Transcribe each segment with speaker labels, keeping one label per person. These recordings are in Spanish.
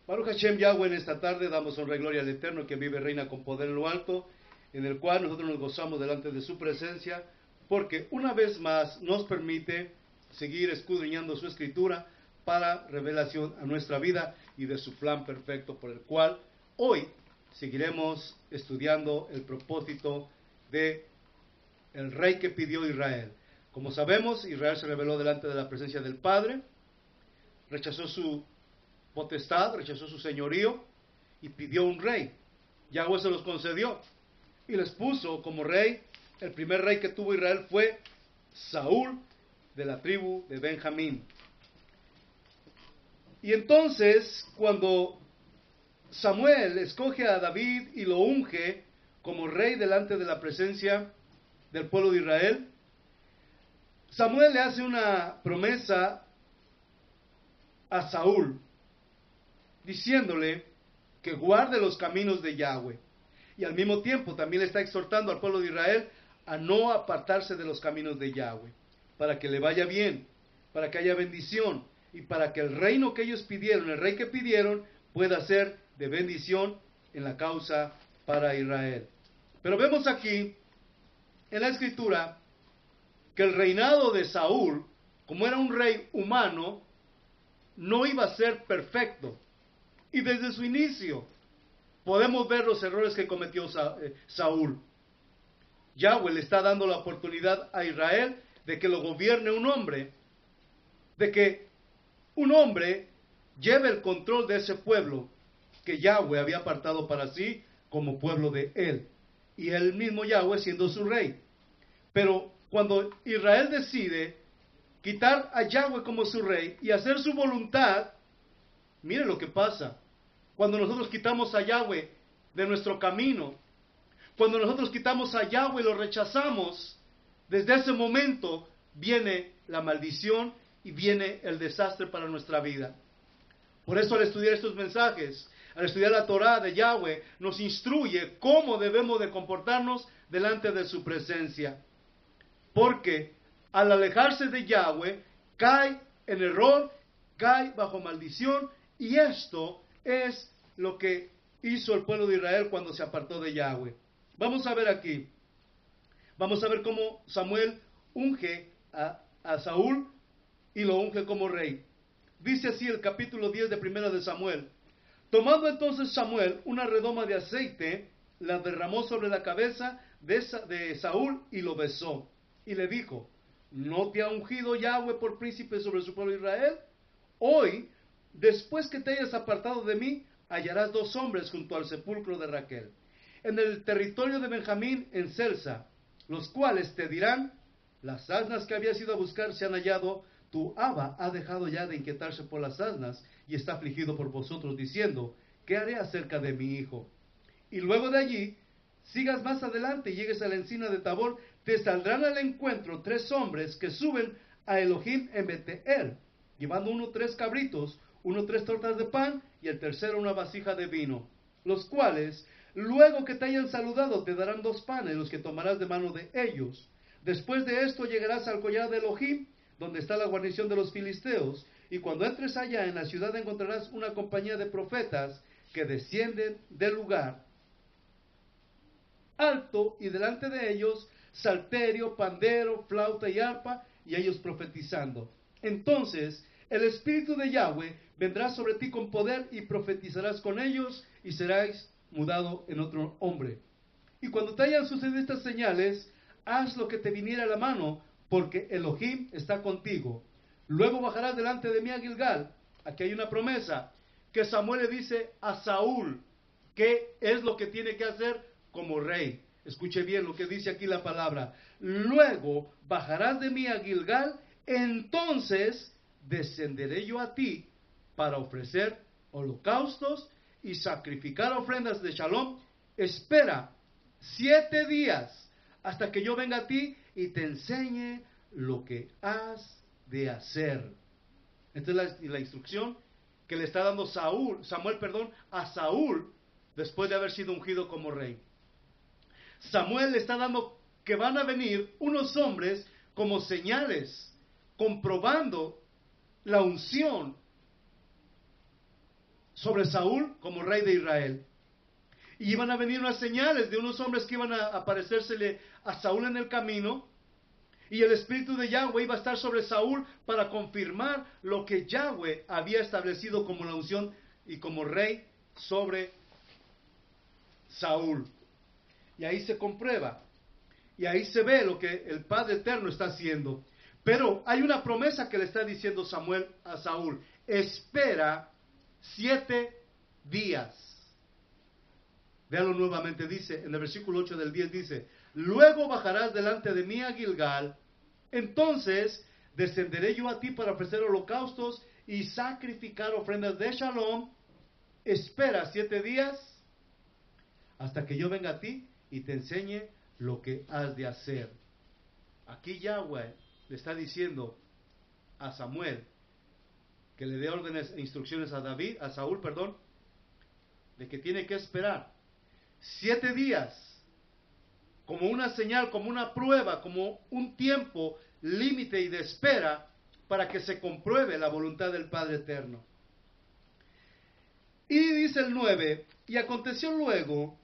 Speaker 1: Baruch Hashem Yahweh, en esta tarde damos honra y gloria al Eterno que vive y reina con poder en lo alto, en el cual nosotros nos gozamos delante de su presencia, porque una vez más nos permite seguir escudriñando su escritura para revelación a nuestra vida y de su plan perfecto, por el cual hoy seguiremos estudiando el propósito de el rey que pidió Israel. Como sabemos, Israel se rebeló delante de la presencia del Padre, rechazó su potestad, rechazó su señorío y pidió un rey. Yahweh se los concedió y les puso como rey. El primer rey que tuvo Israel fue Saúl, de la tribu de Benjamín. Y entonces, cuando Samuel escoge a David y lo unge como rey delante de la presencia del pueblo de Israel, Samuel le hace una promesa a Saúl, diciéndole que guarde los caminos de Yahweh. Y al mismo tiempo también le está exhortando al pueblo de Israel a no apartarse de los caminos de Yahweh, para que le vaya bien, para que haya bendición, y para que el reino que ellos pidieron, el rey que pidieron, pueda ser de bendición en la causa para Israel. Pero vemos aquí, en la escritura, que el reinado de Saúl, como era un rey humano, no iba a ser perfecto. Y desde su inicio podemos ver los errores que cometió Saúl. Yahweh le está dando la oportunidad a Israel de que lo gobierne un hombre, de que un hombre lleve el control de ese pueblo que Yahweh había apartado para sí como pueblo de él, y él mismo Yahweh siendo su rey. Pero cuando Israel decide quitar a Yahweh como su rey y hacer su voluntad, mire lo que pasa. Cuando nosotros quitamos a Yahweh de nuestro camino, cuando nosotros quitamos a Yahweh y lo rechazamos, desde ese momento viene la maldición y viene el desastre para nuestra vida. Por eso, al estudiar estos mensajes, al estudiar la Torah de Yahweh, nos instruye cómo debemos de comportarnos delante de su presencia. Porque al alejarse de Yahweh, cae en error, cae bajo maldición, y esto es lo que hizo el pueblo de Israel cuando se apartó de Yahweh. Vamos a ver aquí, vamos a ver cómo Samuel unge a Saúl y lo unge como rey. Dice así el capítulo 10 de Primera de Samuel: tomando entonces Samuel una redoma de aceite, la derramó sobre la cabeza de Saúl y lo besó. Y le dijo: ¿no te ha ungido Yahweh por príncipe sobre su pueblo Israel? Hoy, después que te hayas apartado de mí, hallarás 2 hombres junto al sepulcro de Raquel, en el territorio de Benjamín, en Selsa, los cuales te dirán: las asnas que habías ido a buscar se han hallado. Tu Abba ha dejado ya de inquietarse por las asnas y está afligido por vosotros, diciendo: ¿qué haré acerca de mi hijo? Y luego de allí, sigas más adelante y llegues a la encina de Tabor, te saldrán al encuentro 3 hombres que suben a Elohim en Betel, llevando uno 3 cabritos, uno 3 tortas de pan y el tercero una vasija de vino, los cuales, luego que te hayan saludado, te darán 2 panes, los que tomarás de mano de ellos. Después de esto llegarás al collar de Elohim, donde está la guarnición de los filisteos, y cuando entres allá en la ciudad encontrarás una compañía de profetas que descienden del lugar alto, y delante de ellos salterio, pandero, flauta y arpa, y ellos profetizando. Entonces el Espíritu de Yahweh vendrá sobre ti con poder, y profetizarás con ellos, y serás mudado en otro hombre. Y cuando te hayan sucedido estas señales, haz lo que te viniera a la mano, porque Elohim está contigo. Luego bajarás delante de mí a Gilgal. Aquí hay una promesa que Samuel le dice a Saúl qué es lo que tiene que hacer como rey. Escuche bien lo que dice aquí la palabra. Luego bajarás de mí a Gilgal, entonces descenderé yo a ti para ofrecer holocaustos y sacrificar ofrendas de shalom. Espera 7 días hasta que yo venga a ti y te enseñe lo que has de hacer. Esta es la instrucción que le está dando Samuel a Saúl después de haber sido ungido como rey. Samuel le está dando que van a venir unos hombres como señales, comprobando la unción sobre Saúl como rey de Israel. Y iban a venir unas señales de unos hombres que iban a aparecérsele a Saúl en el camino. Y el Espíritu de Yahweh iba a estar sobre Saúl para confirmar lo que Yahweh había establecido como la unción y como rey sobre Saúl. Y ahí se comprueba. Y ahí se ve lo que el Padre Eterno está haciendo. Pero hay una promesa que le está diciendo Samuel a Saúl. Espera 7 días. Véalo nuevamente, dice, en el versículo 8 del 10 dice, luego bajarás delante de mí a Gilgal, entonces descenderé yo a ti para ofrecer holocaustos y sacrificar ofrendas de Shalom. Espera 7 días hasta que yo venga a ti y te enseñe lo que has de hacer. Aquí Yahweh le está diciendo a Samuel que le dé órdenes e instrucciones a Saúl, de que tiene que esperar 7 días como una señal, como una prueba, como un tiempo límite y de espera para que se compruebe la voluntad del Padre Eterno. Y dice el 9, y aconteció luego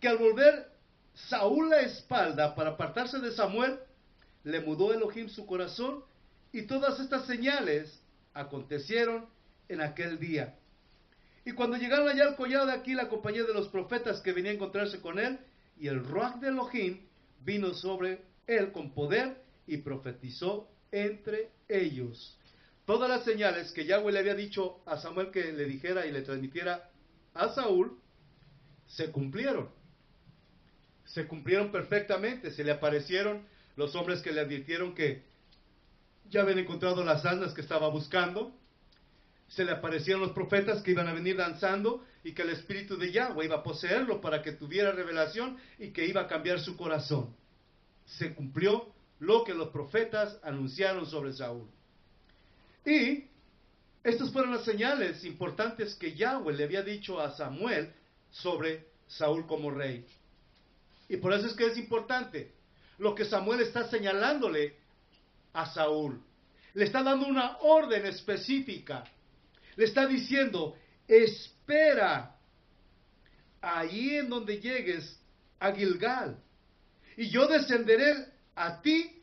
Speaker 1: que al volver Saúl la espalda para apartarse de Samuel, le mudó Elohim su corazón, y todas estas señales acontecieron en aquel día. Y cuando llegaron allá al collado de aquí, la compañía de los profetas que venía a encontrarse con él, y el Ruach de Elohim vino sobre él con poder y profetizó entre ellos. Todas las señales que Yahweh le había dicho a Samuel que le dijera y le transmitiera a Saúl, se cumplieron. Se cumplieron perfectamente. Se le aparecieron los hombres que le advirtieron que ya habían encontrado las asnas que estaba buscando. Se le aparecieron los profetas que iban a venir danzando y que el Espíritu de Yahweh iba a poseerlo para que tuviera revelación y que iba a cambiar su corazón. Se cumplió lo que los profetas anunciaron sobre Saúl. Y estas fueron las señales importantes que Yahweh le había dicho a Samuel sobre Saúl como rey. Y por eso es que es importante lo que Samuel está señalándole a Saúl. Le está dando una orden específica. Le está diciendo, espera ahí en donde llegues a Gilgal, y yo descenderé a ti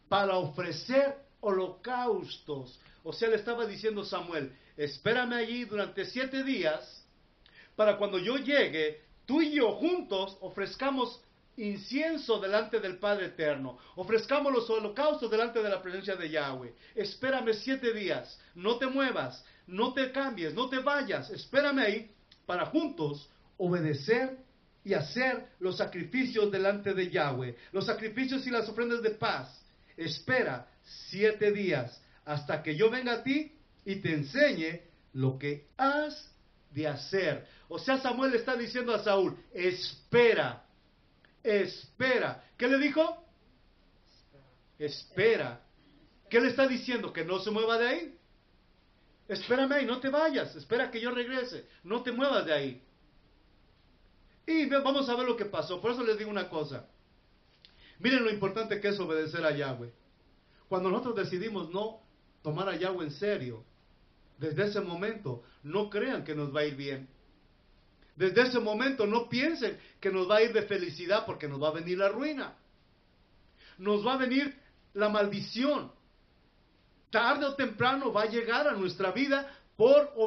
Speaker 1: para ofrecer holocaustos. O sea, le estaba diciendo Samuel, espérame allí durante 7 días, para cuando yo llegue, tú y yo juntos ofrezcamos incienso delante del Padre Eterno, ofrezcamos los holocaustos delante de la presencia de Yahweh. Espérame 7 días, no te muevas, no te cambies, no te vayas, espérame ahí para juntos obedecer y hacer los sacrificios delante de Yahweh, los sacrificios y las ofrendas de paz. Espera 7 días hasta que yo venga a ti y te enseñe lo que has de hacer. O sea, Samuel le está diciendo a Saúl, espera. Espera. ¿Qué le dijo? Espera. ¿Qué le está diciendo? Que no se mueva de ahí. Espérame ahí, no te vayas. Espera que yo regrese. No te muevas de ahí. Y vamos a ver lo que pasó. Por eso les digo una cosa. Miren lo importante que es obedecer a Yahweh. Cuando nosotros decidimos no tomar a Yahweh en serio, desde ese momento, no crean que nos va a ir bien. Desde ese momento no piensen que nos va a ir de felicidad, porque nos va a venir la ruina. Nos va a venir la maldición. Tarde o temprano va a llegar a nuestra vida por no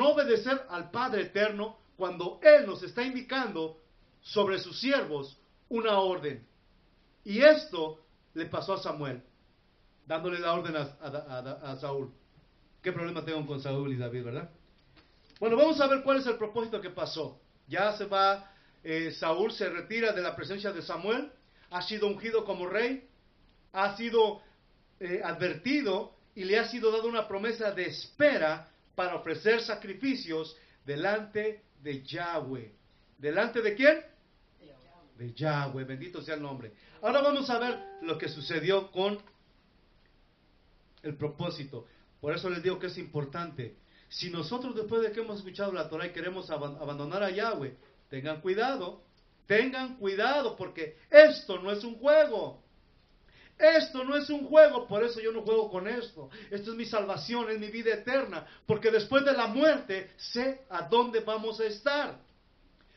Speaker 1: obedecer al Padre Eterno cuando Él nos está indicando sobre sus siervos una orden. Y esto le pasó a Samuel, dándole la orden a Saúl. ¿Qué problema tengo con Saúl y David, verdad? Bueno, vamos a ver cuál es el propósito que pasó. Ya se va, Saúl se retira de la presencia de Samuel, ha sido ungido como rey, ha sido advertido y le ha sido dada una promesa de espera para ofrecer sacrificios delante de Yahweh. ¿Delante de quién? De Yahweh, bendito sea el nombre. Ahora vamos a ver lo que sucedió con el propósito. Por eso les digo que es importante. Si nosotros después de que hemos escuchado la Torah y queremos abandonar a Yahweh, tengan cuidado, porque esto no es un juego. Esto no es un juego, por eso yo no juego con esto. Esto es mi salvación, es mi vida eterna, porque después de la muerte sé a dónde vamos a estar.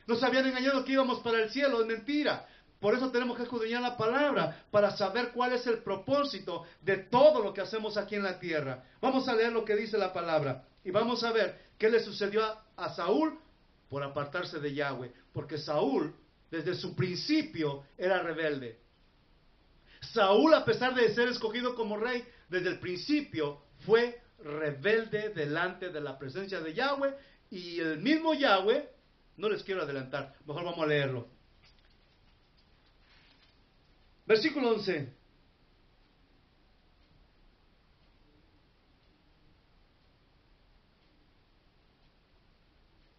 Speaker 1: Nos habían engañado que íbamos para el cielo, es mentira. Por eso tenemos que escudriñar la palabra, para saber cuál es el propósito de todo lo que hacemos aquí en la tierra. Vamos a leer lo que dice la palabra y vamos a ver qué le sucedió a Saúl por apartarse de Yahweh. Porque Saúl, desde su principio, era rebelde. Saúl, a pesar de ser escogido como rey, desde el principio fue rebelde delante de la presencia de Yahweh. Y el mismo Yahweh, no les quiero adelantar, mejor vamos a leerlo. Versículo 11.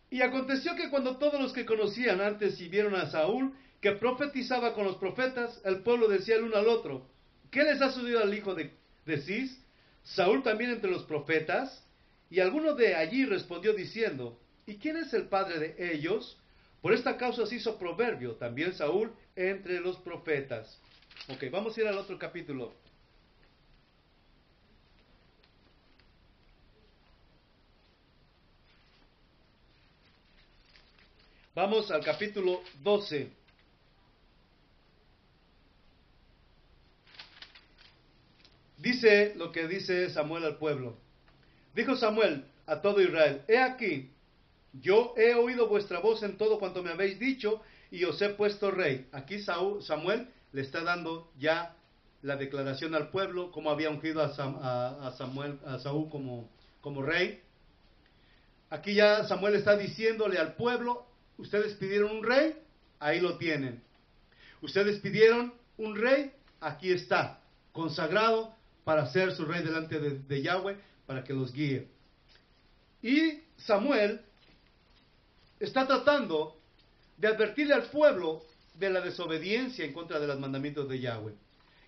Speaker 1: Y aconteció que cuando todos los que conocían antes y vieron a Saúl, que profetizaba con los profetas, el pueblo decía el uno al otro: ¿qué les ha sucedido al hijo de Cis? Saúl también entre los profetas. Y alguno de allí respondió diciendo: ¿y quién es el padre de ellos? Por esta causa se hizo proverbio también Saúl entre los profetas. Ok, vamos a ir al otro capítulo. Vamos al capítulo 12. Dice lo que dice Samuel al pueblo. Dijo Samuel a todo Israel: he aquí, yo he oído vuestra voz en todo cuanto me habéis dicho, y os he puesto rey. Aquí Samuel le está dando ya la declaración al pueblo, como había ungido a Saúl como rey. Aquí ya Samuel está diciéndole al pueblo: ustedes pidieron un rey, ahí lo tienen. Ustedes pidieron un rey, aquí está, consagrado para ser su rey delante de Yahweh, para que los guíe. Y Samuel está tratando de advertirle al pueblo de la desobediencia en contra de los mandamientos de Yahweh.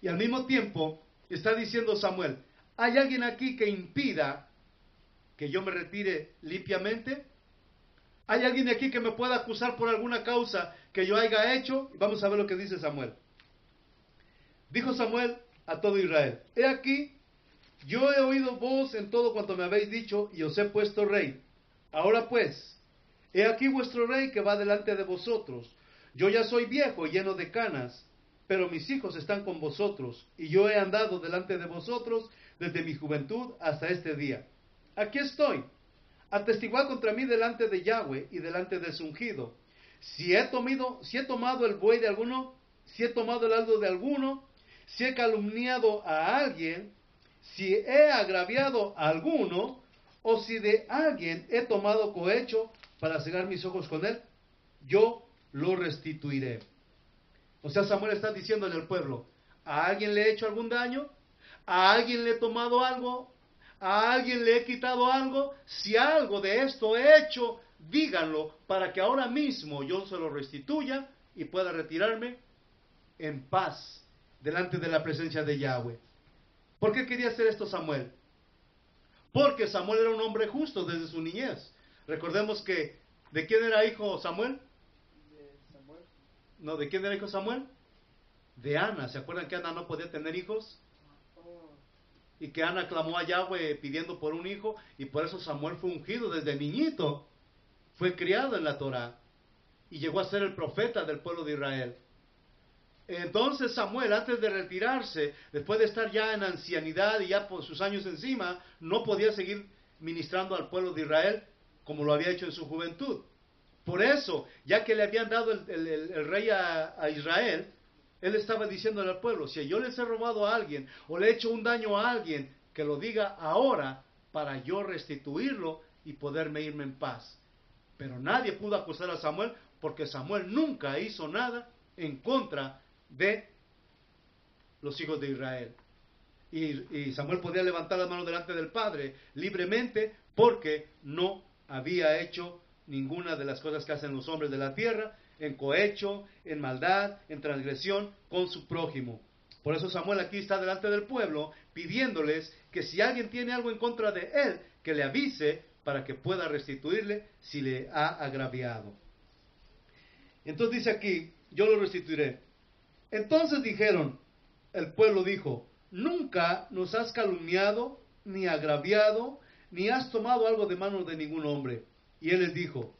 Speaker 1: Y al mismo tiempo está diciendo Samuel: ¿hay alguien aquí que impida que yo me retire limpiamente? ¿Hay alguien aquí que me pueda acusar por alguna causa que yo haya hecho? Vamos a ver lo que dice Samuel. Dijo Samuel a todo Israel: he aquí, yo he oído voz en todo cuanto me habéis dicho, y os he puesto rey. Ahora pues, he aquí vuestro rey que va delante de vosotros. Yo ya soy viejo y lleno de canas, pero mis hijos están con vosotros, y yo he andado delante de vosotros desde mi juventud hasta este día. Aquí estoy, atestiguad contra mí delante de Yahweh y delante de su ungido. Si he tomado el buey de alguno, si he tomado el asno de alguno, si he calumniado a alguien, si he agraviado a alguno, o si de alguien he tomado cohecho para cegar mis ojos con él, yo lo restituiré. O sea, Samuel está diciéndole al pueblo: ¿a alguien le he hecho algún daño? ¿A alguien le he tomado algo? ¿A alguien le he quitado algo? Si algo de esto he hecho, díganlo, para que ahora mismo yo se lo restituya y pueda retirarme en paz delante de la presencia de Yahweh. ¿Por qué quería hacer esto Samuel? Porque Samuel era un hombre justo desde su niñez. Recordemos que, ¿de quién era hijo Samuel? No, ¿de quién era hijo Samuel? De Ana. ¿Se acuerdan que Ana no podía tener hijos? Y que Ana clamó a Yahweh pidiendo por un hijo, y por eso Samuel fue ungido desde niñito. Fue criado en la Torá y llegó a ser el profeta del pueblo de Israel. Entonces Samuel, antes de retirarse, después de estar ya en ancianidad y ya por sus años encima, no podía seguir ministrando al pueblo de Israel como lo había hecho en su juventud. Por eso, ya que le habían dado el rey a Israel, él estaba diciéndole al pueblo: si yo les he robado a alguien o le he hecho un daño a alguien, que lo diga ahora para yo restituirlo y poderme irme en paz. Pero nadie pudo acusar a Samuel, porque Samuel nunca hizo nada en contra de los hijos de Israel. Y Samuel podía levantar las manos delante del Padre libremente, porque no había hecho ninguna de las cosas que hacen los hombres de la tierra, en cohecho, en maldad, en transgresión con su prójimo. Por eso Samuel aquí está delante del pueblo, pidiéndoles que si alguien tiene algo en contra de él, que le avise para que pueda restituirle si le ha agraviado. Entonces dice aquí: yo lo restituiré. Entonces dijeron, el pueblo dijo: nunca nos has calumniado, ni agraviado, ni has tomado algo de mano de ningún hombre. Y él les dijo: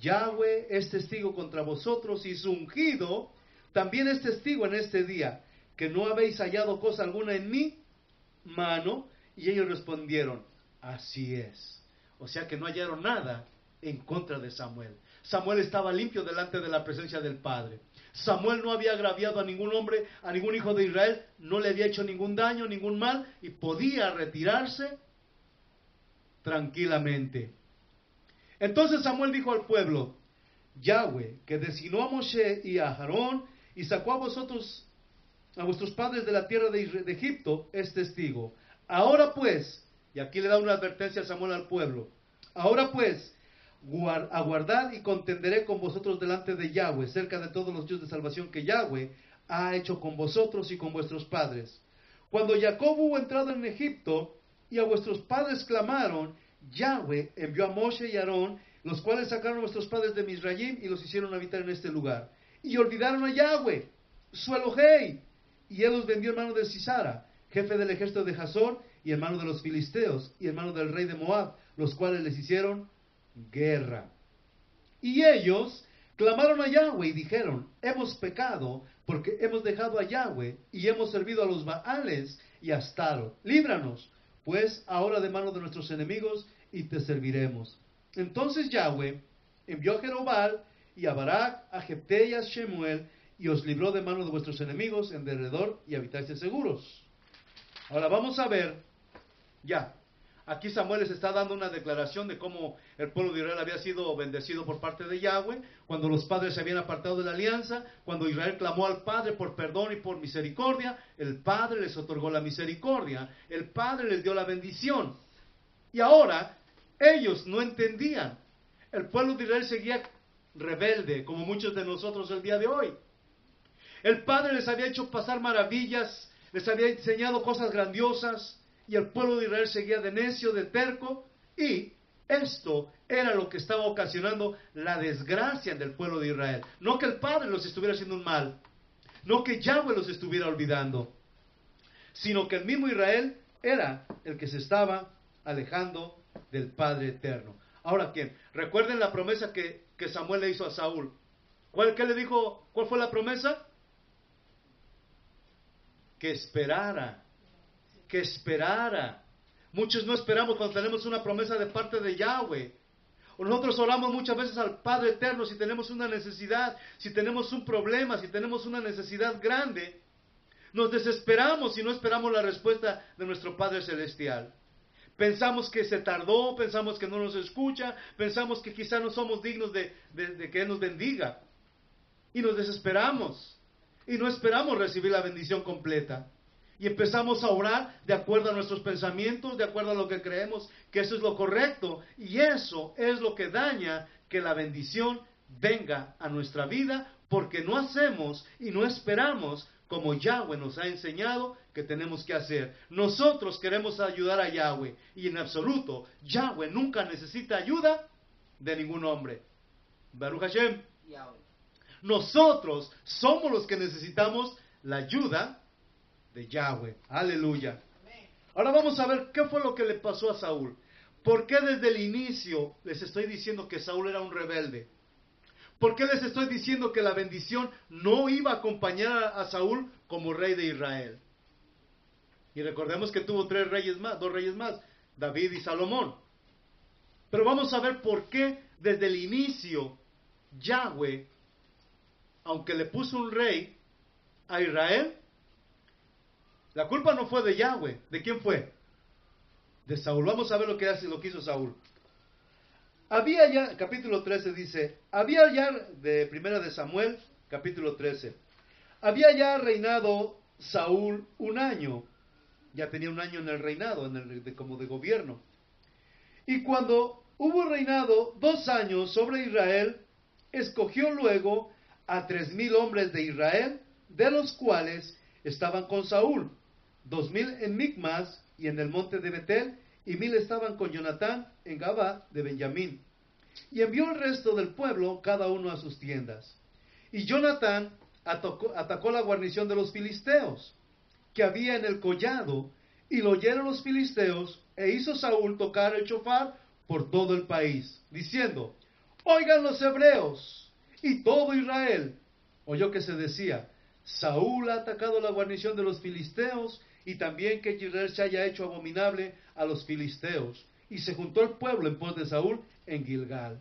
Speaker 1: Yahweh es testigo contra vosotros, y su ungido también es testigo en este día, que no habéis hallado cosa alguna en mi mano. Y ellos respondieron: así es. O sea que no hallaron nada en contra de Samuel. Samuel estaba limpio delante de la presencia del Padre. Samuel no había agraviado a ningún hombre, a ningún hijo de Israel, no le había hecho ningún daño, ningún mal, y podía retirarse tranquilamente. Entonces Samuel dijo al pueblo: Yahweh, que designó a Moshe y a Aarón y sacó a vosotros, a vuestros padres de la tierra de Egipto, es testigo. Ahora pues, y aquí le da una advertencia a Samuel al pueblo: ahora pues, aguardad y contenderé con vosotros delante de Yahweh, cerca de todos los dioses de salvación que Yahweh ha hecho con vosotros y con vuestros padres. Cuando Jacob hubo entrado en Egipto y a vuestros padres clamaron, Yahweh envió a Moshe y Aarón, los cuales sacaron a vuestros padres de Misraim y los hicieron habitar en este lugar. Y olvidaron a Yahweh, su Elohei, y él los vendió en mano de Sisara, jefe del ejército de Hazor, y en mano de los filisteos, y en mano del rey de Moab, los cuales les hicieron guerra. Y ellos clamaron a Yahweh y dijeron: hemos pecado porque hemos dejado a Yahweh y hemos servido a los Baales y a Astarot. Líbranos pues ahora de mano de nuestros enemigos y te serviremos. Entonces Yahweh envió a Jerobal y a Barak, a Jepté y a Shemuel, y os libró de mano de vuestros enemigos en derredor, y habitáis seguros. Ahora vamos a ver, ya, aquí Samuel les está dando una declaración de cómo el pueblo de Israel había sido bendecido por parte de Yahweh, cuando los padres se habían apartado de la alianza, cuando Israel clamó al Padre por perdón y por misericordia, el Padre les otorgó la misericordia, el Padre les dio la bendición. Y ahora, ellos no entendían. El pueblo de Israel seguía rebelde, como muchos de nosotros el día de hoy. El Padre les había hecho pasar maravillas, les había enseñado cosas grandiosas, y el pueblo de Israel seguía de necio, de terco, y esto era lo que estaba ocasionando la desgracia del pueblo de Israel. No que el Padre los estuviera haciendo un mal, no que Yahweh los estuviera olvidando, sino que el mismo Israel era el que se estaba alejando del Padre eterno. Ahora, ¿quién? Recuerden la promesa que Samuel le hizo a Saúl. ¿Qué le dijo? ¿Cuál fue la promesa? Que esperara. Que esperara. Muchos no esperamos cuando tenemos una promesa de parte de Yahweh. O nosotros oramos muchas veces al Padre eterno si tenemos una necesidad, si tenemos un problema, si tenemos una necesidad grande. Nos desesperamos si no esperamos la respuesta de nuestro Padre celestial. Pensamos que se tardó, pensamos que no nos escucha, pensamos que quizá no somos dignos de que Él nos bendiga. Y nos desesperamos. Y no esperamos recibir la bendición completa. Y empezamos a orar de acuerdo a nuestros pensamientos, de acuerdo a lo que creemos que eso es lo correcto. Y eso es lo que daña que la bendición venga a nuestra vida, porque no hacemos y no esperamos como Yahweh nos ha enseñado que tenemos que hacer. Nosotros queremos ayudar a Yahweh, y en absoluto, Yahweh nunca necesita ayuda de ningún hombre. Baruch Hashem.
Speaker 2: Yahweh.
Speaker 1: Nosotros somos los que necesitamos la ayuda de Yahweh. Aleluya. Ahora vamos a ver qué fue lo que le pasó a Saúl. ¿Por qué desde el inicio les estoy diciendo que Saúl era un rebelde? ¿Por qué les estoy diciendo que la bendición no iba a acompañar a Saúl como rey de Israel? Y recordemos que tuvo dos reyes más, David y Salomón. Pero vamos a ver por qué desde el inicio Yahweh, aunque le puso un rey a Israel, la culpa no fue de Yahweh. ¿De quién fue? De Saúl. Vamos a ver lo que hizo Saúl. Había ya, capítulo 13 dice, había ya, de primera de Samuel, capítulo 13, había ya reinado Saúl un año, ya tenía un año en el reinado, como de gobierno. Y cuando hubo reinado 2 años sobre Israel, escogió luego a 3,000 hombres de Israel, de los cuales estaban con Saúl, 2,000 en Micmas y en el monte de Betel, y 1,000 estaban con Jonatán en Gabá de Benjamín. Y envió el resto del pueblo, cada uno a sus tiendas. Y Jonatán atacó la guarnición de los filisteos. que había en el collado, y lo oyeron los filisteos, e hizo Saúl tocar el shofar por todo el país, diciendo: oigan los hebreos y todo Israel. Oyó que se decía: Saúl ha atacado la guarnición de los filisteos, y también que Israel se haya hecho abominable a los filisteos. Y se juntó el pueblo en pos de Saúl en Gilgal.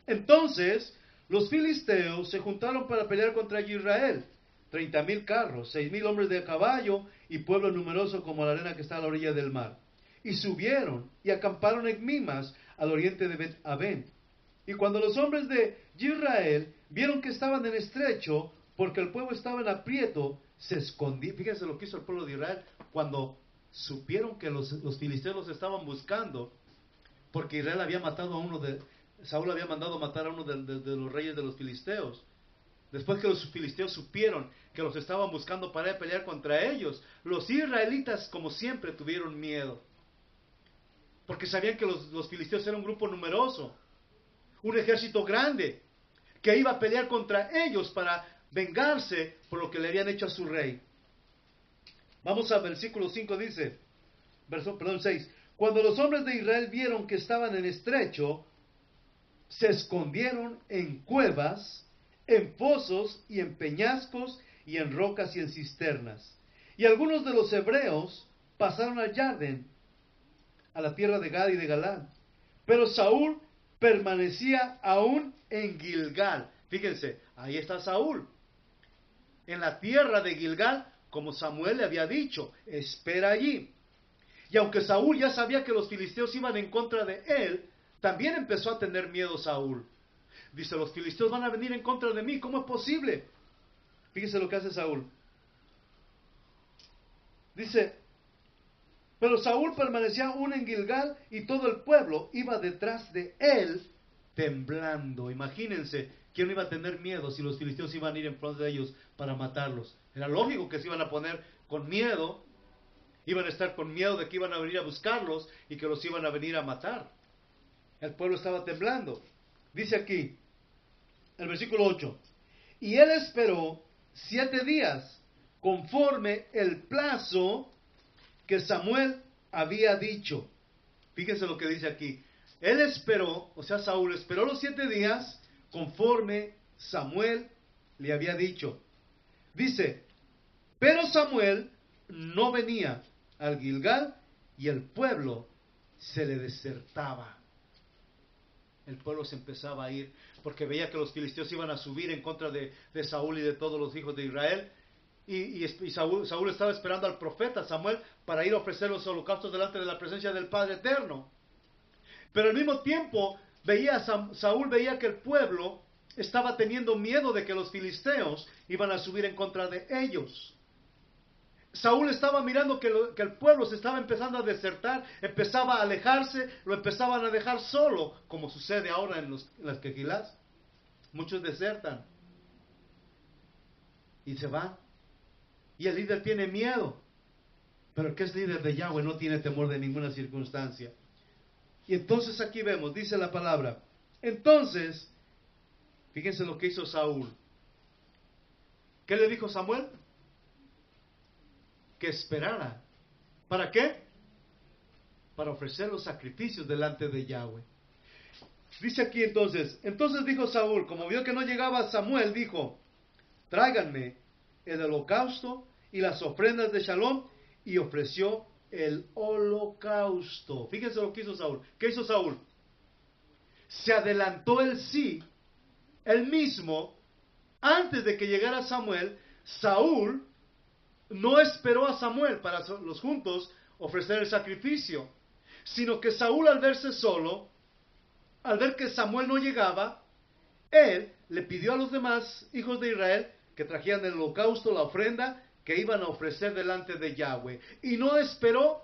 Speaker 1: Entonces los filisteos se juntaron para pelear contra Israel. 30,000 carros, 6,000 hombres de caballo, y pueblo numeroso como la arena que está a la orilla del mar. Y subieron y acamparon en Mimas, al oriente de Bet-Aven. Y cuando los hombres de Israel vieron que estaban en estrecho, porque el pueblo estaba en aprieto, se escondieron. Fíjense lo que hizo el pueblo de Israel cuando supieron que los filisteos los estaban buscando, porque Israel había matado a Saúl había mandado matar a uno de los reyes de los filisteos. Después que los filisteos supieron que los estaban buscando para pelear contra ellos, los israelitas, como siempre, tuvieron miedo, porque sabían que los filisteos eran un grupo numeroso, un ejército grande, que iba a pelear contra ellos para vengarse por lo que le habían hecho a su rey. Vamos al versículo 5, dice, 6. Cuando los hombres de Israel vieron que estaban en estrecho, se escondieron en cuevas, en pozos y en peñascos y en rocas y en cisternas. Y algunos de los hebreos pasaron al Jardín, a la tierra de Gad y de Galán. Pero Saúl permanecía aún en Gilgal. Fíjense, ahí está Saúl, en la tierra de Gilgal, como Samuel le había dicho: espera allí. Y aunque Saúl ya sabía que los filisteos iban en contra de él, también empezó a tener miedo Saúl. Dice: los filisteos van a venir en contra de mí, ¿cómo es posible? Fíjense lo que hace Saúl. Dice: pero Saúl permanecía aún en Gilgal, y todo el pueblo iba detrás de él temblando. Imagínense, ¿quién iba a tener miedo si los filisteos iban a ir en frente de ellos para matarlos? Era lógico que se iban a poner con miedo, iban a estar con miedo de que iban a venir a buscarlos y que los iban a venir a matar. El pueblo estaba temblando. Dice aquí, el versículo 8: y él esperó 7 días, conforme el plazo que Samuel había dicho. Fíjense lo que dice aquí. Él esperó, o sea, Saúl esperó los 7 días, conforme Samuel le había dicho. Dice: pero Samuel no venía al Gilgal, y el pueblo se le desertaba. El pueblo se empezaba a ir, porque veía que los filisteos iban a subir en contra de Saúl y de todos los hijos de Israel. Y Saúl estaba esperando al profeta Samuel para ir a ofrecer los holocaustos delante de la presencia del Padre Eterno. Pero al mismo tiempo Saúl veía que el pueblo estaba teniendo miedo de que los filisteos iban a subir en contra de ellos. Saúl estaba mirando que el pueblo se estaba empezando a desertar, empezaba a alejarse, lo empezaban a dejar solo, como sucede ahora en las quejilás. Muchos desertan y se van. Y el líder tiene miedo. Pero el que es líder de Yahweh no tiene temor de ninguna circunstancia. Y entonces aquí vemos, dice la palabra. Entonces, fíjense lo que hizo Saúl. ¿Qué le dijo Samuel? Que esperara. ¿Para qué? Para ofrecer los sacrificios delante de Yahweh. Dice aquí entonces dijo Saúl, como vio que no llegaba Samuel, dijo: tráiganme el holocausto y las ofrendas de Shalom, y ofreció el holocausto. Fíjense lo que hizo Saúl. ¿Qué hizo Saúl? Se adelantó él mismo, antes de que llegara Samuel. Saúl no esperó a Samuel para los juntos ofrecer el sacrificio, sino que Saúl, al verse solo, al ver que Samuel no llegaba, él le pidió a los demás hijos de Israel que trajeran el holocausto, la ofrenda que iban a ofrecer delante de Yahweh, y no esperó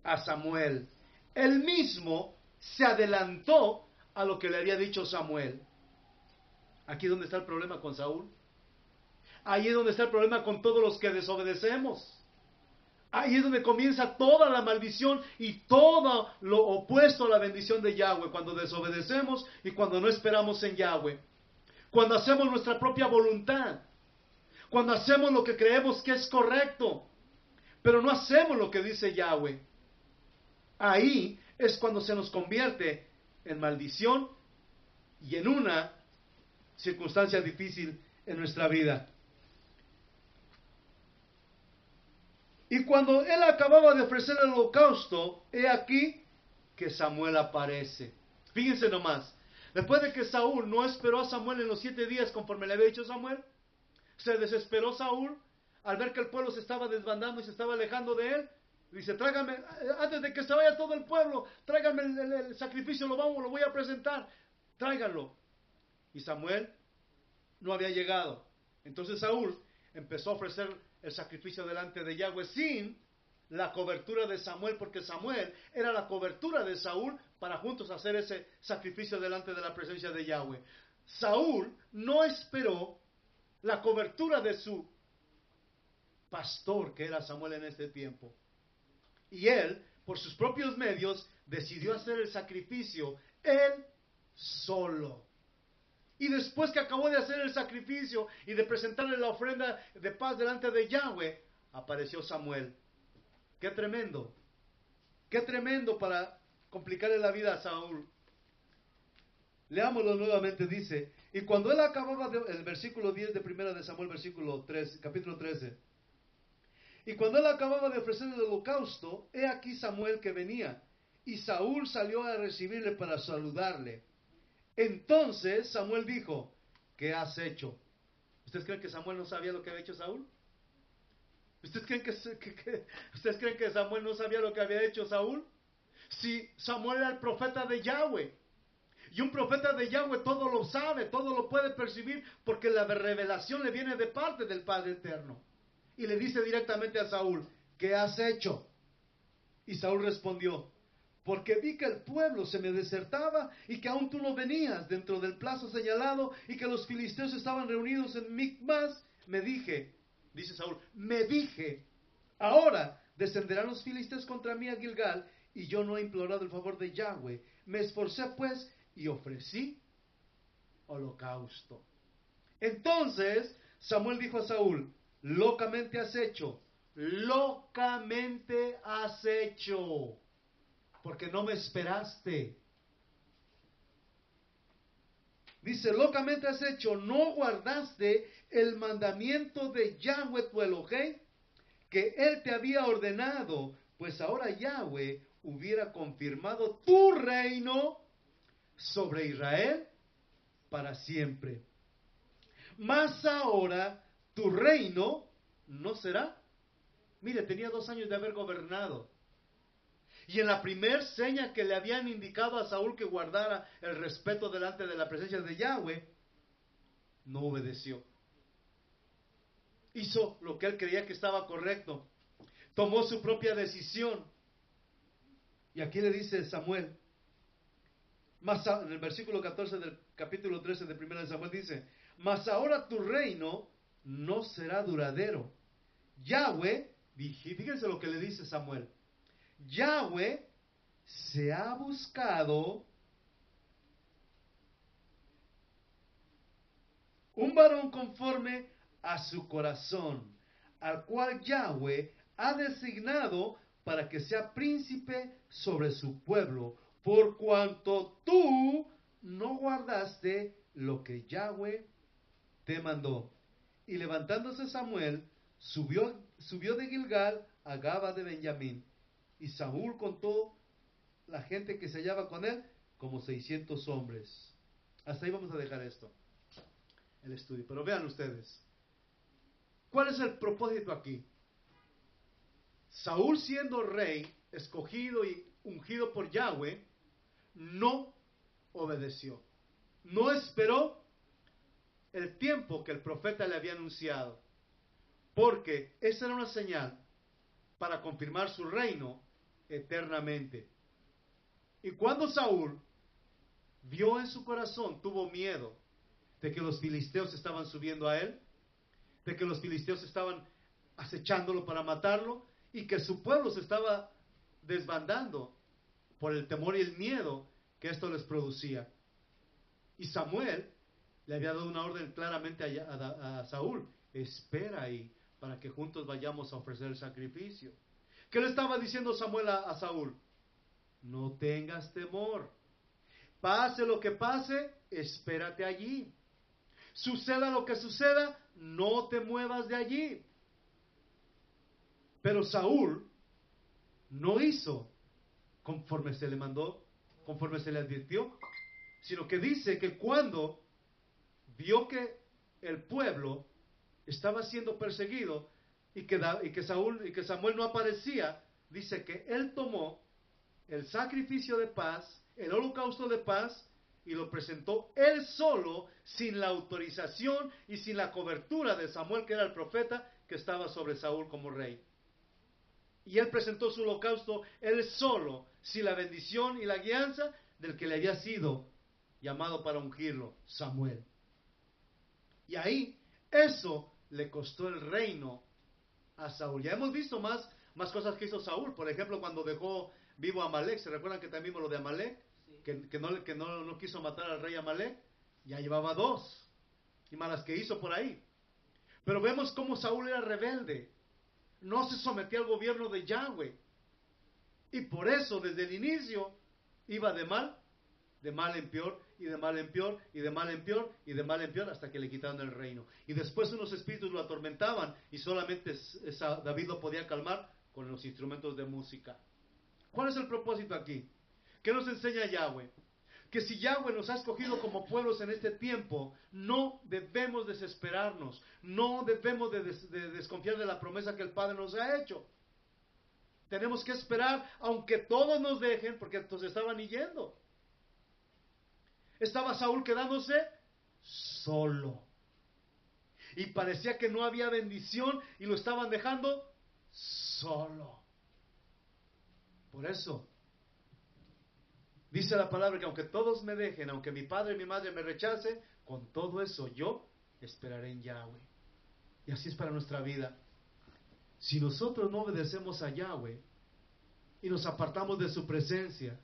Speaker 1: a Samuel. Él mismo se adelantó a lo que le había dicho Samuel. Aquí es donde está el problema con Saúl. Ahí es donde está el problema con todos los que desobedecemos. Ahí es donde comienza toda la maldición y todo lo opuesto a la bendición de Yahweh, cuando desobedecemos y cuando no esperamos en Yahweh. Cuando hacemos nuestra propia voluntad. Cuando hacemos lo que creemos que es correcto, pero no hacemos lo que dice Yahweh. Ahí es cuando se nos convierte en maldición y en una circunstancia difícil en nuestra vida. Y cuando él acababa de ofrecer el holocausto, he aquí que Samuel aparece. Fíjense nomás, después de que Saúl no esperó a Samuel en los 7 días conforme le había dicho Samuel, se desesperó Saúl al ver que el pueblo se estaba desbandando y se estaba alejando de él. Dice, tráigame, antes de que se vaya todo el pueblo, tráiganme el sacrificio, lo voy a presentar, tráiganlo. Y Samuel no había llegado. Entonces Saúl empezó a ofrecer el sacrificio delante de Yahweh sin la cobertura de Samuel, porque Samuel era la cobertura de Saúl para juntos hacer ese sacrificio delante de la presencia de Yahweh. Saúl no esperó la cobertura de su pastor, que era Samuel en este tiempo. Y él, por sus propios medios, decidió hacer el sacrificio él solo. Y después que acabó de hacer el sacrificio y de presentarle la ofrenda de paz delante de Yahweh, apareció Samuel. ¡Qué tremendo! ¡Qué tremendo para complicarle la vida a Saúl! Leámoslo nuevamente, dice, y cuando él acababa el versículo 10 de 1 de Samuel, versículo 3, capítulo 13, y cuando él acababa de ofrecer el holocausto, he aquí Samuel que venía, y Saúl salió a recibirle para saludarle. Entonces Samuel dijo, ¿qué has hecho? ¿Ustedes creen que Samuel no sabía lo que había hecho Saúl? ¿Ustedes creen que Samuel no sabía lo que había hecho Saúl? Si Samuel era el profeta de Yahweh, y un profeta de Yahweh todo lo sabe, todo lo puede percibir, porque la revelación le viene de parte del Padre Eterno. Y le dice directamente a Saúl, ¿qué has hecho? Y Saúl respondió, porque vi que el pueblo se me desertaba y que aún tú no venías dentro del plazo señalado y que los filisteos estaban reunidos en Micmas. Me dije, dice Saúl, me dije, ahora descenderán los filisteos contra mí a Gilgal y yo no he implorado el favor de Yahweh. Me esforcé pues y ofrecí holocausto. Entonces Samuel dijo a Saúl, locamente has hecho, porque no me esperaste. Dice, locamente has hecho, no guardaste el mandamiento de Yahweh tu Elohim, que él te había ordenado, pues ahora Yahweh hubiera confirmado tu reino sobre Israel para siempre. Mas ahora tu reino no será. Mire, tenía 2 años de haber gobernado. Y en la primer seña que le habían indicado a Saúl que guardara el respeto delante de la presencia de Yahweh, no obedeció. Hizo lo que él creía que estaba correcto. Tomó su propia decisión. Y aquí le dice Samuel, en el versículo 14 del capítulo 13 de 1 de Samuel dice, mas ahora tu reino no será duradero. Yahweh, fíjense lo que le dice Samuel, Yahweh se ha buscado un varón conforme a su corazón, al cual Yahweh ha designado para que sea príncipe sobre su pueblo, por cuanto tú no guardaste lo que Yahweh te mandó. Y levantándose Samuel, subió de Gilgal a Gaba de Benjamín. Y Saúl contó la gente que se hallaba con él como 600 hombres. Hasta ahí vamos a dejar esto, el estudio. Pero vean ustedes, ¿cuál es el propósito aquí? Saúl, siendo rey, escogido y ungido por Yahweh, no obedeció. No esperó el tiempo que el profeta le había anunciado, porque esa era una señal para confirmar su reino eternamente. Y cuando Saúl vio en su corazón, tuvo miedo de que los filisteos estaban subiendo a él, de que los filisteos estaban acechándolo para matarlo, y que su pueblo se estaba desbandando por el temor y el miedo que esto les producía. Y Samuel le había dado una orden claramente a Saúl, espera ahí para que juntos vayamos a ofrecer el sacrificio. ¿Qué le estaba diciendo Samuel a Saúl? No tengas temor. Pase lo que pase, espérate allí. Suceda lo que suceda, no te muevas de allí. Pero Saúl no hizo conforme se le mandó, conforme se le advirtió, sino que dice que cuando vio que el pueblo estaba siendo perseguido y que Samuel no aparecía, dice que él tomó el sacrificio de paz, el holocausto de paz, y lo presentó él solo, sin la autorización y sin la cobertura de Samuel, que era el profeta que estaba sobre Saúl como rey. Y él presentó su holocausto él solo, sin la bendición y la guianza del que le había sido llamado para ungirlo, Samuel. Y ahí, eso le costó el reino a Saúl. Ya hemos visto más cosas que hizo Saúl. Por ejemplo, cuando dejó vivo a Amalek. ¿Se recuerdan que también vimos lo de Amalek? Sí. Que no quiso matar al rey Amalek. Ya llevaba 2. Y malas que hizo por ahí. Pero vemos cómo Saúl era rebelde. No se sometía al gobierno de Yahweh. Y por eso, desde el inicio, iba de mal en peor, y de mal en peor, y de mal en peor, y de mal en peor, hasta que le quitaron el reino. Y después unos espíritus lo atormentaban, y solamente David lo podía calmar con los instrumentos de música. ¿Cuál es el propósito aquí? ¿Qué nos enseña Yahweh? Que si Yahweh nos ha escogido como pueblos en este tiempo, no debemos desesperarnos, no debemos de desconfiar de la promesa que el Padre nos ha hecho. Tenemos que esperar, aunque todos nos dejen, porque entonces estaban yendo. Estaba Saúl quedándose solo. Y parecía que no había bendición y lo estaban dejando solo. Por eso, dice la palabra que aunque todos me dejen, aunque mi padre y mi madre me rechacen, con todo eso yo esperaré en Yahweh. Y así es para nuestra vida. Si nosotros no obedecemos a Yahweh y nos apartamos de su presencia,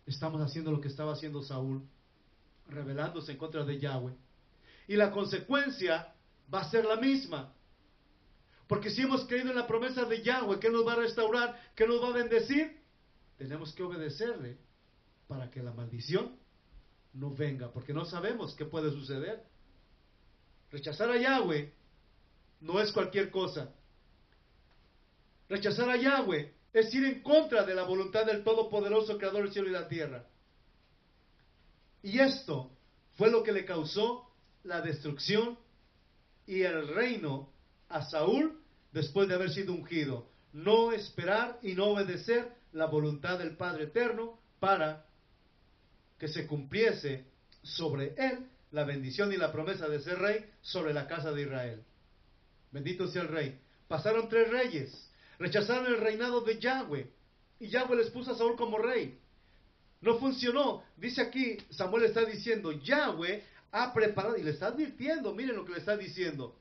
Speaker 1: estamos haciendo lo que estaba haciendo Saúl, rebelándose en contra de Yahweh. Y la consecuencia va a ser la misma. Porque si hemos creído en la promesa de Yahweh, que nos va a restaurar, que nos va a bendecir, tenemos que obedecerle para que la maldición no venga, porque no sabemos qué puede suceder. Rechazar a Yahweh no es cualquier cosa. Rechazar a Yahweh es ir en contra de la voluntad del Todopoderoso Creador del cielo y la tierra. Y esto fue lo que le causó la destrucción y el reino a Saúl después de haber sido ungido. No esperar y no obedecer la voluntad del Padre Eterno para que se cumpliese sobre él la bendición y la promesa de ser rey sobre la casa de Israel. Bendito sea el rey. Pasaron 3 reyes. Rechazaron el reinado de Yahweh. Y Yahweh les puso a Saúl como rey. No funcionó. Dice aquí, Samuel está diciendo, Yahweh ha preparado, y le está advirtiendo, miren lo que le está diciendo.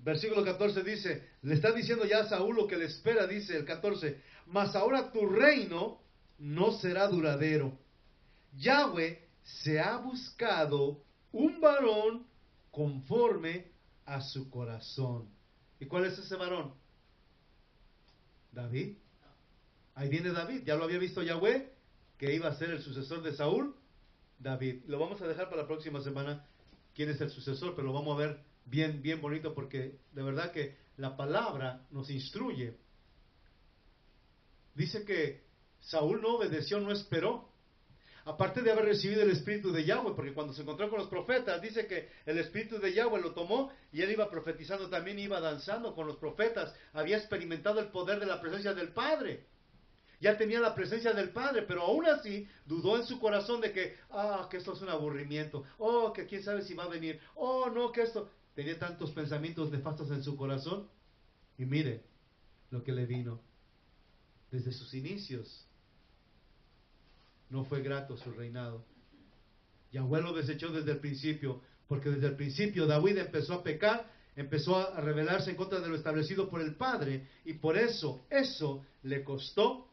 Speaker 1: Versículo 14 dice, le está diciendo ya a Saúl lo que le espera, dice el 14, mas ahora tu reino no será duradero. Yahweh se ha buscado un varón conforme a su corazón. ¿Y cuál es ese varón? David. Ahí viene David. Ya lo había visto Yahweh, que iba a ser el sucesor de Saúl. David. Lo vamos a dejar para la próxima semana quién es el sucesor, pero lo vamos a ver bien bonito, porque de verdad que la palabra nos instruye. Dice que Saúl no obedeció, no esperó. Aparte de haber recibido el espíritu de Yahweh, porque cuando se encontró con los profetas, dice que el espíritu de Yahweh lo tomó y él iba profetizando también, iba danzando con los profetas. Había experimentado el poder de la presencia del Padre. Ya tenía la presencia del Padre, pero aún así dudó en su corazón de que esto es un aburrimiento. Que quién sabe si va a venir. No, que esto... Tenía tantos pensamientos nefastos en su corazón. Y mire lo que le vino. Desde sus inicios no fue grato su reinado. Yahweh lo desechó desde el principio, porque desde el principio David empezó a pecar, empezó a rebelarse en contra de lo establecido por el Padre, y por eso le costó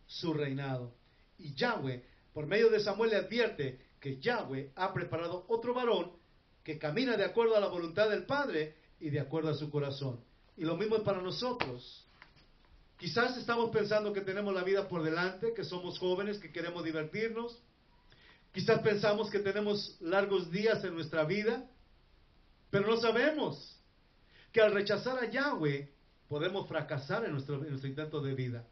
Speaker 1: su reinado. Y Yahweh, por medio de Samuel, le advierte que Yahweh ha preparado otro varón que camina de acuerdo a la voluntad del Padre y de acuerdo a su corazón. Y lo mismo es para nosotros. Quizás estamos pensando que tenemos la vida por delante, que somos jóvenes, que queremos divertirnos. Quizás pensamos que tenemos largos días en nuestra vida, pero no sabemos que al rechazar a Yahweh podemos fracasar en nuestro intento de vida.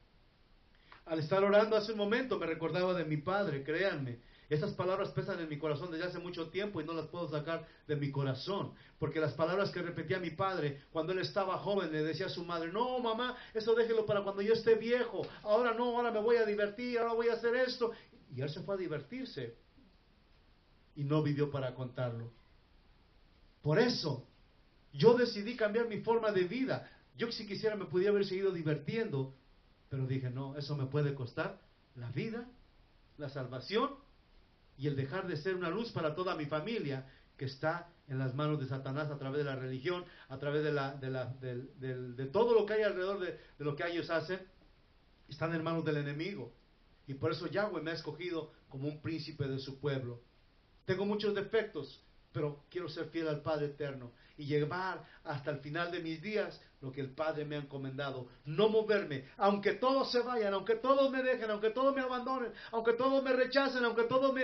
Speaker 1: Al estar orando hace un momento me recordaba de mi padre, créanme. Esas palabras pesan en mi corazón desde hace mucho tiempo y no las puedo sacar de mi corazón. Porque las palabras que repetía mi padre cuando él estaba joven, le decía a su madre: no, mamá, eso déjelo para cuando yo esté viejo. Ahora no, ahora me voy a divertir, ahora voy a hacer esto. Y él se fue a divertirse y no vivió para contarlo. Por eso yo decidí cambiar mi forma de vida. Yo, si quisiera, me pudiera haber seguido divirtiendo, pero dije: no, eso me puede costar la vida, la salvación y el dejar de ser una luz para toda mi familia, que está en las manos de Satanás a través de la religión, a través de todo lo que hay alrededor de lo que ellos hacen. Están en manos del enemigo. Y por eso Yahweh me ha escogido como un príncipe de su pueblo. Tengo muchos defectos, pero quiero ser fiel al Padre eterno y llevar hasta el final de mis días lo que el Padre me ha encomendado. No moverme, aunque todos se vayan, aunque todos me dejen, aunque todos me abandonen, aunque todos me rechacen, aunque todos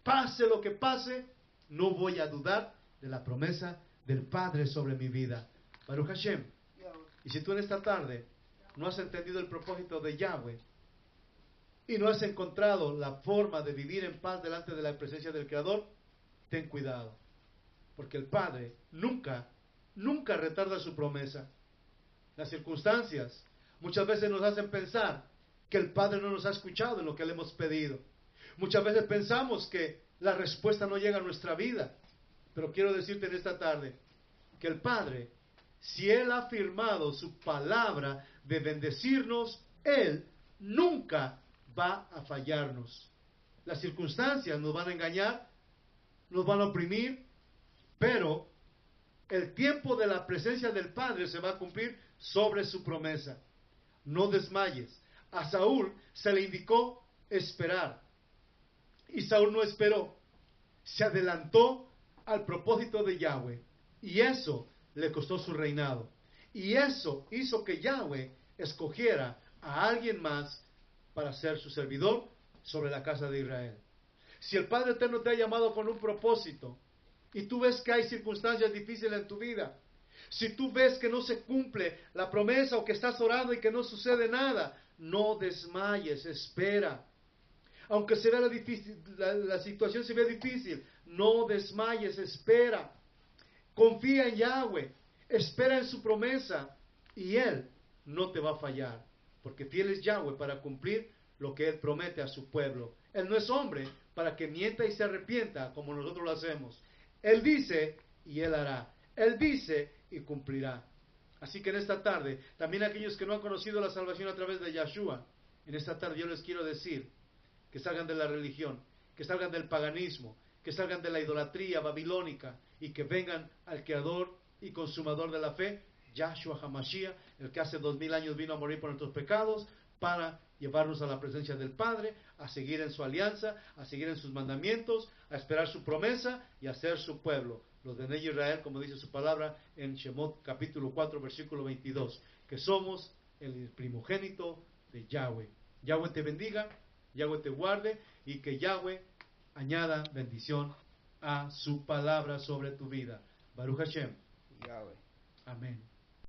Speaker 1: pase lo que pase, no voy a dudar de la promesa del Padre sobre mi vida. Baruch Hashem. Y si tú en esta tarde no has entendido el propósito de Yahweh y no has encontrado la forma de vivir en paz delante de la presencia del Creador, ten cuidado, porque el Padre nunca retarda su promesa. Las circunstancias muchas veces nos hacen pensar que el Padre no nos ha escuchado en lo que le hemos pedido. Muchas veces pensamos que la respuesta no llega a nuestra vida, pero quiero decirte en esta tarde que el Padre, si Él ha firmado su palabra de bendecirnos, Él nunca va a fallarnos. Las circunstancias nos van a engañar, nos van a oprimir, pero el tiempo de la presencia del Padre se va a cumplir sobre su promesa. No desmayes. A Saúl se le indicó esperar, y Saúl no esperó, se adelantó al propósito de Yahweh, y eso le costó su reinado, y eso hizo que Yahweh escogiera a alguien más para ser su servidor sobre la casa de Israel. Si el Padre Eterno te ha llamado con un propósito, y tú ves que hay circunstancias difíciles en tu vida, si tú ves que no se cumple la promesa o que estás orando y que no sucede nada, no desmayes, espera. Aunque se vea la situación se ve difícil, no desmayes, espera. Confía en Yahweh, espera en su promesa y Él no te va a fallar, porque fiel es Yahweh para cumplir lo que Él promete a su pueblo. Él no es hombre para que mienta y se arrepienta como nosotros lo hacemos. Él dice y Él hará. Él dice y cumplirá. Así que en esta tarde, también aquellos que no han conocido la salvación a través de Yahshua, en esta tarde yo les quiero decir que salgan de la religión, que salgan del paganismo, que salgan de la idolatría babilónica y que vengan al Creador y Consumador de la fe, Yahshua HaMashiach, el que hace 2000 años vino a morir por nuestros pecados, para llevarnos a la presencia del Padre, a seguir en su alianza, a seguir en sus mandamientos, a esperar su promesa y a ser su pueblo, los de Bnei Israel, como dice su palabra en Shemot capítulo 4 versículo 22, que somos el primogénito de Yahweh. Yahweh te bendiga, Yahweh te guarde y que Yahweh añada bendición a su palabra sobre tu vida. Baruch Hashem.
Speaker 2: Yahweh.
Speaker 1: Amén.